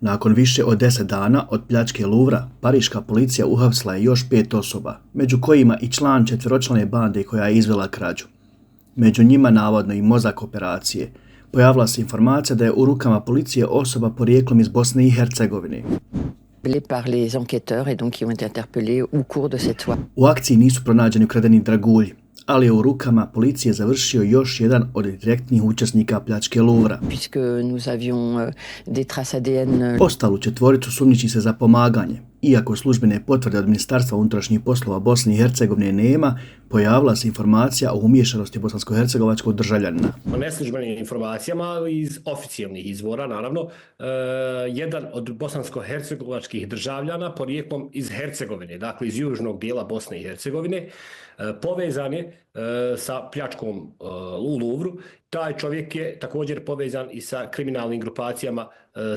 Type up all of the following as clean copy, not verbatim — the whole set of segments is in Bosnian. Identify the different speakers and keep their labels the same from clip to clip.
Speaker 1: Nakon više od 10 dana od pljačke Louvra, pariška policija uhapsila je još 5 osoba, među kojima i član četveročlane bande koja je izvela krađu. Među njima navodno i mozak operacije. Pojavila se informacija da je u rukama policije osoba porijeklom iz Bosne i Hercegovine. U akciji nisu pronađeni ukradeni dragulji, ali je u rukama policije završio još jedan od direktnih učesnika pljačke Louvra. Ostalu četvoricu sumnjiči se za pomaganje. Iako službene potvrde od Ministarstva unutrašnjih poslova Bosne i Hercegovine nema, pojavila se informacija o umiješanosti bosansko-hercegovačkog državljanina.
Speaker 2: Po neslužbenim informacijama iz oficijalnih izvora, naravno, jedan od bosansko-hercegovačkih državljana porijeklom iz Hercegovine, dakle iz južnog dijela Bosne i Hercegovine, povezan je sa pljačkom u Louvru. Taj čovjek je također povezan i sa kriminalnim grupacijama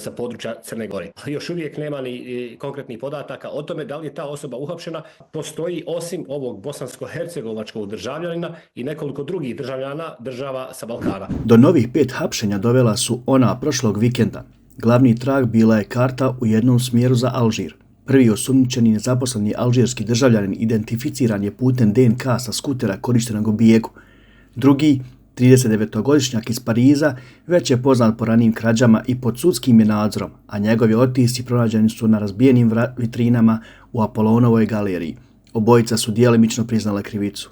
Speaker 2: sa područja Crne Gore. Još uvijek nema ni konkretnih podataka o tome da li je ta osoba uhapšena. Postoji osim ovog bosansko-hercegovačkog državljanina i nekoliko drugih državljana država sa Balkana.
Speaker 1: Do novih 5 hapšenja dovela su ona prošlog vikenda. Glavni trag bila je karta u jednom smjeru za Alžir. Prvi osumnjičeni nezaposleni alžirski državljanin identificiran je putem DNK sa skutera korištenog u bijegu. Drugi, 39-godišnjak iz Pariza, već je poznat po ranijim krađama i pod sudskim je nadzorom, a njegovi otisci pronađeni su na razbijenim vitrinama u Apolonovoj galeriji. Obojica su djelimično priznala krivicu.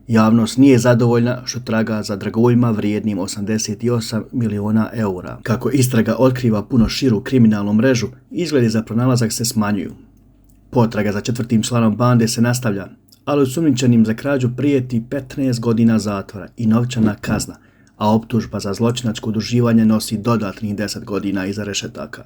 Speaker 1: Javnost nije zadovoljna što traga za draguljima vrijednim 88 miliona eura. Kako istraga otkriva puno širu kriminalnu mrežu, izgledi za pronalazak se smanjuju. Potraga za četvrtim članom bande se nastavlja, ali osumnjičenim za krađu prijeti 15 godina zatvora i novčana kazna, a optužba za zločinačko udruživanje nosi dodatnih 10 godina iza rešetaka.